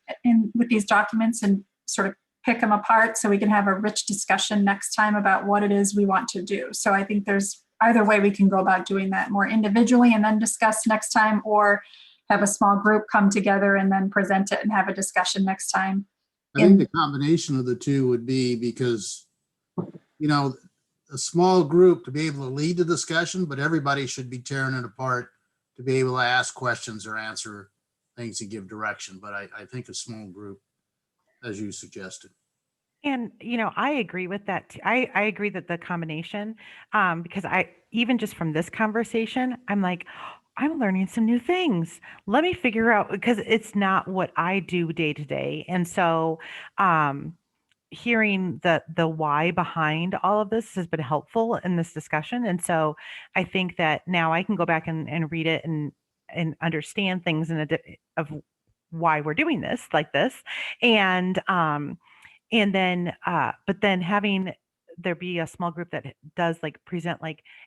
Speaker 2: with these documents and sort of pick them apart so we can have a rich discussion next time about what it is we want to do. So I think there's either way we can go about doing that, more individually and then discuss next time, or have a small group come together and then present it and have a discussion next time.
Speaker 6: I think the combination of the two would be, because, you know, a small group to be able to lead the discussion, but everybody should be tearing it apart to be able to ask questions or answer things and give direction. But I think a small group, as you suggested.
Speaker 4: And, I agree with that. I agree that the combination, because even just from this conversation, I'm like, I'm learning some new things. Let me figure out, because it's not what I do day to day. And so, hearing the why behind all of this has been helpful in this discussion. And so I think that now I can go back and read it and understand things of why we're doing this like this. And then but then having there be a small group that does present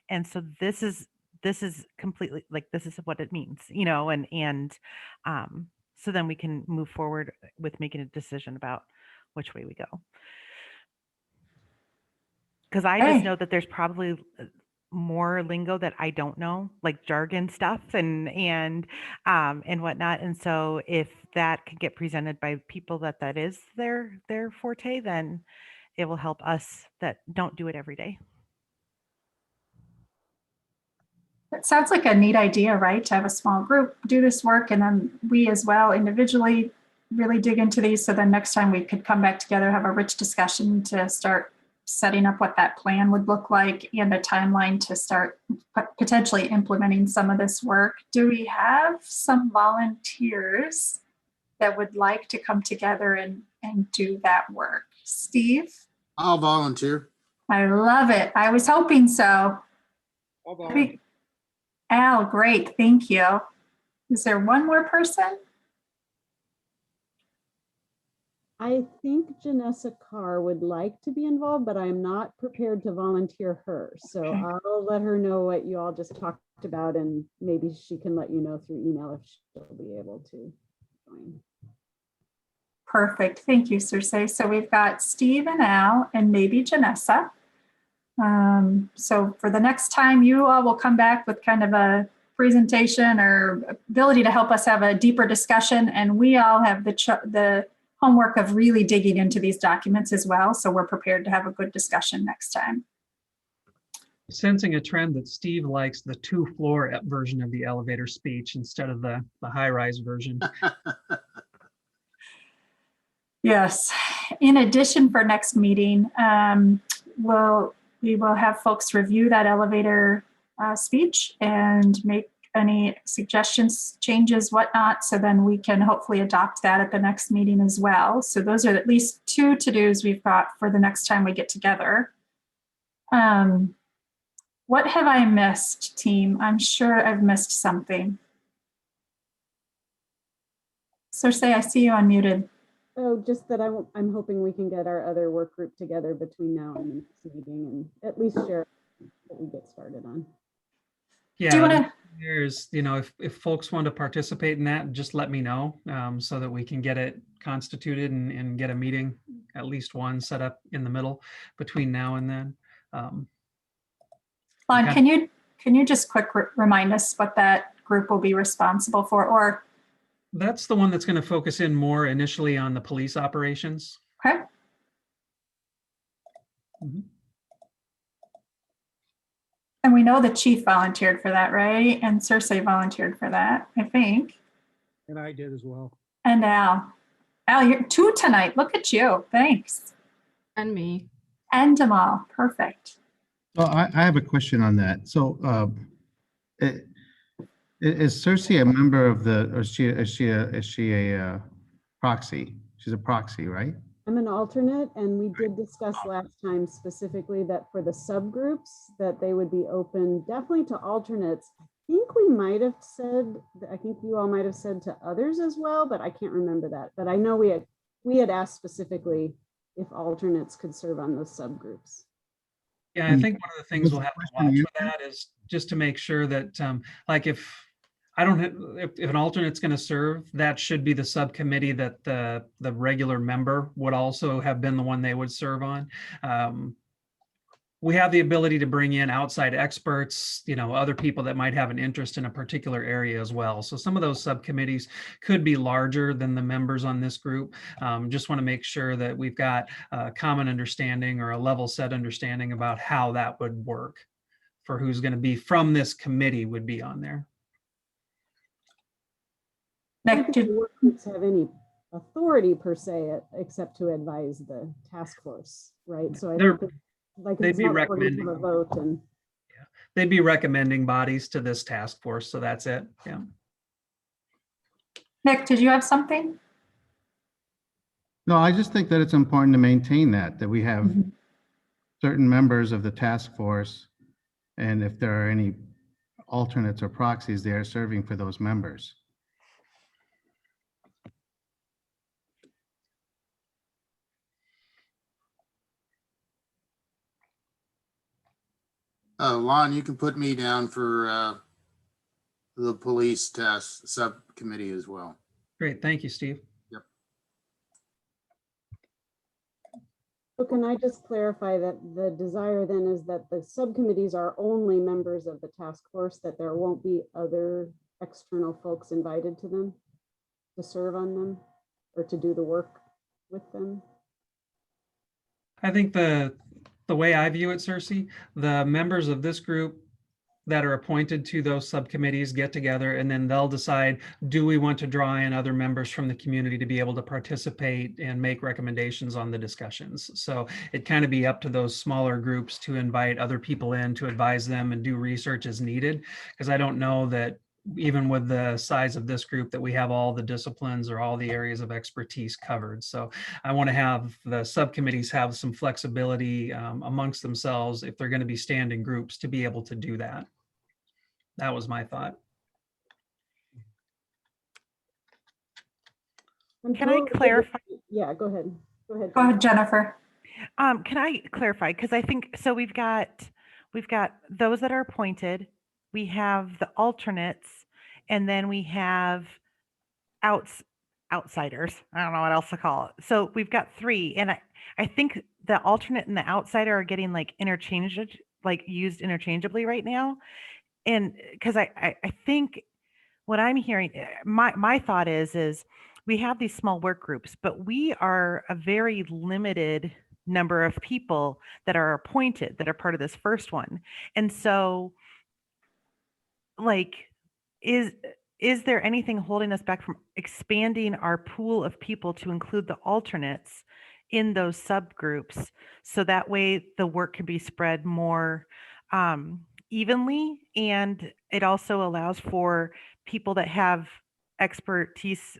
Speaker 4: and so this is completely this is what it means, and so then we can move forward with making a decision about which way we go. Because I just know that there's probably more lingo that I don't know, like jargon stuff and whatnot. And so if that can get presented by people that is their forte, then it will help us that don't do it every day.
Speaker 2: It sounds like a neat idea, right? To have a small group do this work, and then we as well individually really dig into these. So then next time we could come back together, have a rich discussion to start setting up what that plan would look like and a timeline to start potentially implementing some of this work. Do we have some volunteers that would like to come together and do that work? Steve?
Speaker 6: I'll volunteer.
Speaker 2: I love it. I was hoping so. Al, great. Thank you. Is there one more person?
Speaker 3: I think Janessa Carr would like to be involved, but I'm not prepared to volunteer her. So
Speaker 2: Okay.
Speaker 3: I'll let her know what you all just talked about, and maybe she can let you know through email if she'll be able to join.
Speaker 2: Perfect. Thank you, Circe. So we've got Steve and Al and maybe Janessa. So for the next time, you all will come back with kind of a presentation or ability to help us have a deeper discussion. And we all have the homework of really digging into these documents as well. So we're prepared to have a good discussion next time.
Speaker 5: Sensing a trend that Steve likes the 2-floor version of the elevator speech instead of the high-rise version.
Speaker 2: Yes. In addition, for next meeting, we will have folks review that elevator speech and make any suggestions, changes, whatnot, so then we can hopefully adopt that at the next meeting as well. So those are at least 2 to-dos we've got for the next time we get together. What have I missed, team? I'm sure I've missed something. Circe, I see you unmuted.
Speaker 3: Oh, just that I'm hoping we can get our other work group together between now and the next meeting and at least share what we get started on.
Speaker 5: Yeah,
Speaker 2: Do you want to?
Speaker 5: there's, if folks want to participate in that, just let me know so that we can get it constituted and get a meeting, at least one set up in the middle between now and then.
Speaker 2: Lon, can you just quick remind us what that group will be responsible for? Or
Speaker 5: that's the one that's going to focus in more initially on the police operations.
Speaker 2: okay.
Speaker 5: Mm-hmm.
Speaker 2: And we know the chief volunteered for that, right? And Circe volunteered for that, I think.
Speaker 7: And I did as well.
Speaker 2: And Al. Al, you're 2 tonight. Look at you. Thanks.
Speaker 1: And me.
Speaker 2: and Jamal. Perfect.
Speaker 9: So I have a question on that. So is Cersei a member of the, or is she a proxy? She's a proxy, right?
Speaker 3: I'm an alternate, and we did discuss last time specifically that for the subgroups, that they would be open definitely to alternates. I think we might have said, I think you all might have said to others as well, but I can't remember that. But I know we had asked specifically if alternates could serve on those subgroups.
Speaker 5: Yeah, I think one of the things
Speaker 9: What's
Speaker 5: we'll
Speaker 9: the
Speaker 5: have to
Speaker 9: question
Speaker 5: watch
Speaker 9: you-
Speaker 5: with that is just to make sure that, like if I don't have, if an alternate's going to serve, that should be the subcommittee that the regular member would also have been the one they would serve on. We have the ability to bring in outside experts, you know, other people that might have an interest in a particular area as well. So some of those subcommittees could be larger than the members on this group. Just want to make sure that we've got a common understanding or a level set understanding about how that would work for who's going to be from this committee would be on there.
Speaker 3: I don't think the work groups have any authority per se, except to advise the task force, right? So I don't think, like,
Speaker 5: they'd
Speaker 3: it's
Speaker 5: be
Speaker 3: not like we're going to have a
Speaker 5: recommending.
Speaker 3: vote and.
Speaker 5: They'd be recommending bodies to this task force. So that's it. Yeah.
Speaker 2: Nick, did you have something?
Speaker 9: No, I just think that it's important to maintain that we have certain members of the task force. And if there are any alternates or proxies, they are serving for those members.
Speaker 6: Lon, you can put me down for the police task subcommittee as well.
Speaker 5: Great. Thank you, Steve.
Speaker 6: Yep.
Speaker 3: So can I just clarify that the desire then is that the subcommittees are only members of the task force, that there won't be other external folks invited to them to serve on them or to do the work with them?
Speaker 5: I think the way I view it, Cersei, the members of this group that are appointed to those subcommittees get together and then they'll decide, do we want to draw in other members from the community to be able to participate and make recommendations on the discussions. So it kind of be up to those smaller groups to invite other people in to advise them and do research as needed. Because I don't know that even with the size of this group that we have all the disciplines or all the areas of expertise covered. So I want to have the subcommittees have some flexibility amongst themselves if they're going to be standing groups to be able to do that. That was my thought.
Speaker 4: Can I clarify?
Speaker 3: Yeah, go ahead. Go ahead.
Speaker 2: Go ahead, Jennifer.
Speaker 4: Can I clarify? Because I think, so we've got those that are appointed, we have the alternates, and then we have outsiders. I don't know what else to call it. So we've got three, and I think the alternate and the outsider are getting like used interchangeably right now. And because I think what I'm hearing, my thought is we have these small work groups, but we are a very limited number of people that are appointed that are part of this first one. And so, like, is there anything holding us back from expanding our pool of people to include the alternates in those subgroups, so that way the work can be spread more evenly, and it also allows for people that have expertise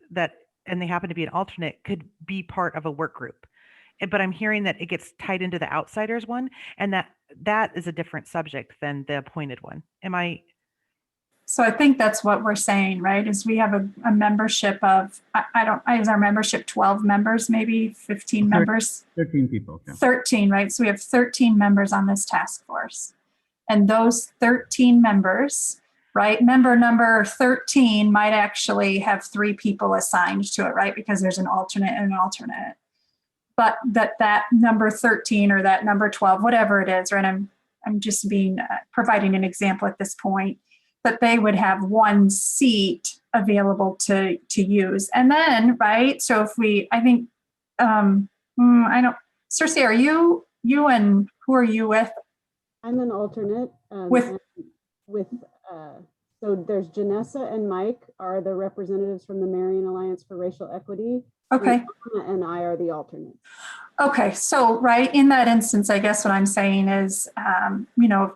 Speaker 4: and they happen to be an alternate could be part of a work group. But I'm hearing that it gets tied into the outsiders one, and that is a different subject than the appointed one. Am I?
Speaker 2: So I think that's what we're saying, right? Is we have a membership of, is our membership 12 members, maybe 15 members?
Speaker 9: 13 people. Okay.
Speaker 2: 13, right? So we have 13 members on this task force. And those 13 members, right? Member number 13 might actually have 3 people assigned to it, right? Because there's an alternate and an alternate. But that number 13 or that number 12, whatever it is, right? I'm just providing an example at this point, that they would have 1 seat available to use. And then, right? So if I think, Cersei, are you and who are you with?
Speaker 3: I'm an alternate. So there's Janessa and Mike are the representatives from the Marion Alliance for Racial Equity.
Speaker 2: Okay.
Speaker 3: And I are the alternates.
Speaker 2: Okay, so right in that instance, I guess what I'm saying is, you know,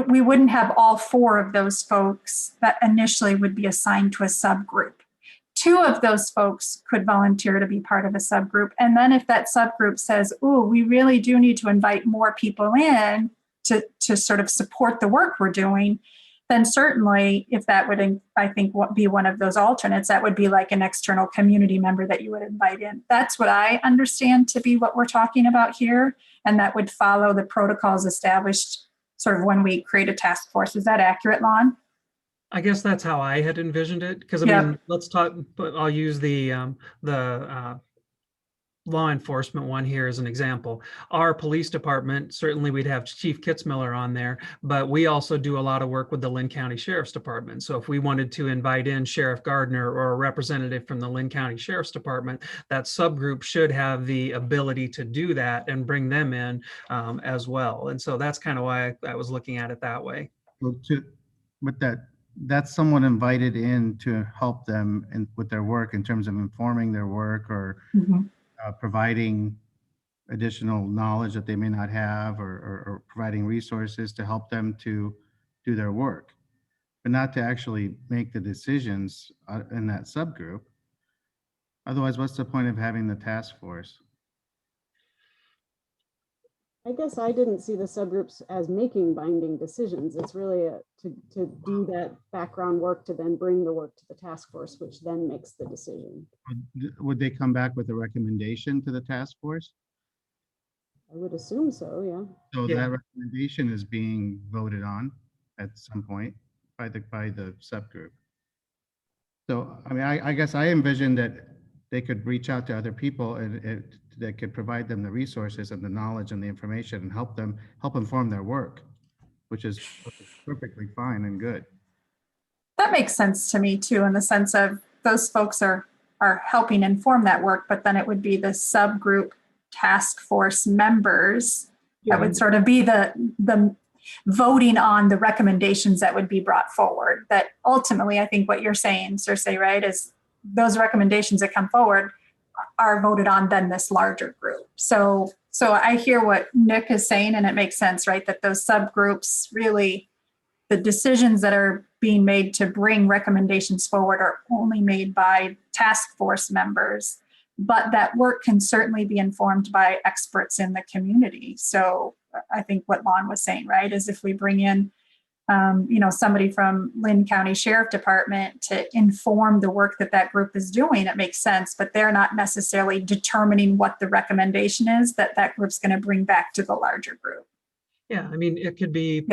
Speaker 2: we wouldn't have all 4 of those folks that initially would be assigned to a subgroup. 2 of those folks could volunteer to be part of a subgroup. And then if that subgroup says, oh, we really do need to invite more people in to sort of support the work we're doing, then certainly if that would, I think, be one of those alternates, that would be like an external community member that you would invite in. That's what I understand to be what we're talking about here. And that would follow the protocols established sort of when we create a task force. Is that accurate, Lon?
Speaker 5: I guess that's how I had envisioned it. Because I mean, let's talk, but I'll use the law enforcement one here as an example. Our police department, certainly we'd have Chief Kitzmiller on there, but we also do a lot of work with the Lynn County Sheriff's Department. So if we wanted to invite in Sheriff Gardner or a representative from the Lynn County Sheriff's Department, that subgroup should have the ability to do that and bring them in as well. And so that's kind of why I was looking at it that way.
Speaker 9: Well, with that's someone invited in to help them with their work in terms of informing their work or providing additional knowledge that they may not have, or providing resources to help them to do their work, but not to actually make the decisions in that subgroup. Otherwise, what's the point of having the task force?
Speaker 3: I guess I didn't see the subgroups as making binding decisions. It's really to do that background work to then bring the work to the task force, which then makes the decision.
Speaker 9: Would they come back with a recommendation to the task force?
Speaker 3: I would assume so, yeah.
Speaker 9: So that recommendation is being voted on at some point by the subgroup. So, I mean, I guess I envision that they could reach out to other people and that could provide them the resources and the knowledge and the information and help inform their work, which is perfectly fine and good.
Speaker 2: That makes sense to me too, in the sense of those folks are helping inform that work, but then it would be the subgroup task force members that would sort of be the voting on the recommendations that would be brought forward. That ultimately, I think what you're saying, Cersei, right, is those recommendations that come forward are voted on then this larger group. So I hear what Nick is saying, and it makes sense, right? That those subgroups really, the decisions that are being made to bring recommendations forward are only made by task force members, but that work can certainly be informed by experts in the community. So I think what Lon was saying, right, is if we bring in somebody from Lynn County Sheriff Department to inform the work that group is doing, it makes sense, but they're not necessarily determining what the recommendation is that group's going to bring back to the larger group.
Speaker 5: Yeah, I mean, it could be,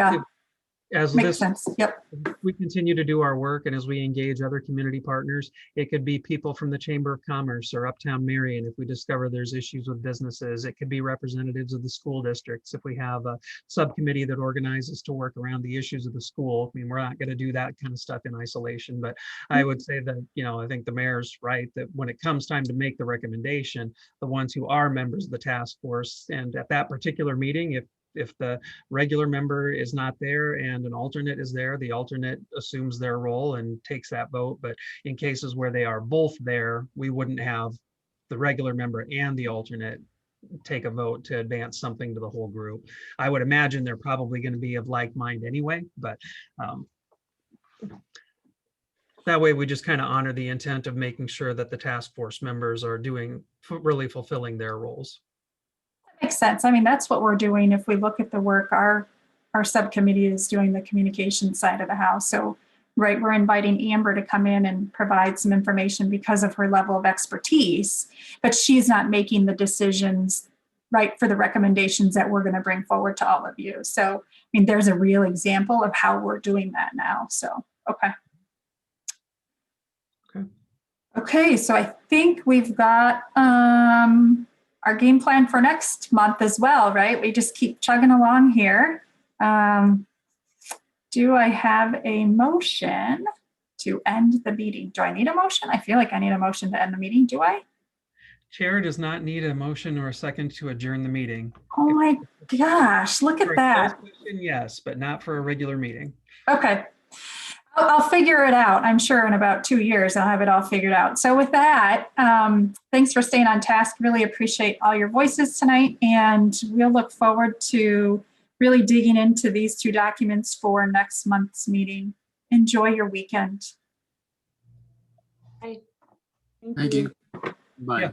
Speaker 2: as makes sense. Yep.
Speaker 5: We continue to do our work, and as we engage other community partners, it could be people from the Chamber of Commerce or Uptown Marion if we discover there's issues with businesses. It could be representatives of the school districts if we have a subcommittee that organizes to work around the issues of the school. I mean, we're not going to do that kind of stuff in isolation, but I would say that, I think the mayor's right, that when it comes time to make the recommendation, the ones who are members of the task force, and at that particular meeting, if the regular member is not there and an alternate is there, the alternate assumes their role and takes that vote. But in cases where they are both there, we wouldn't have the regular member and the alternate take a vote to advance something to the whole group. I would imagine they're probably going to be of like mind anyway, but that way we just kind of honor the intent of making sure that the task force members are really fulfilling their roles.
Speaker 2: Makes sense. I mean, that's what we're doing. If we look at the work, our subcommittee is doing the communication side of the house. So, right, we're inviting Amber to come in and provide some information because of her level of expertise, but she's not making the decisions, right, for the recommendations that we're going to bring forward to all of you. So, I mean, there's a real example of how we're doing that now. So, okay. So I think we've got our game plan for next month as well, right? We just keep chugging along here. Do I have a motion to end the meeting? Do I need a motion? I feel like I need a motion to end the meeting. Do I?
Speaker 5: Chair does not need a motion or a second to adjourn the meeting.
Speaker 2: Oh my gosh, look at that.
Speaker 5: Yes, but not for a regular meeting.
Speaker 2: Okay. I'll figure it out. I'm sure in about 2 years, I'll have it all figured out. So with that, thanks for staying on task. Really appreciate all your voices tonight. And we'll look forward to really digging into these 2 documents for next month's meeting. Enjoy your weekend.
Speaker 6: Thank you. Bye.
Speaker 5: Yeah.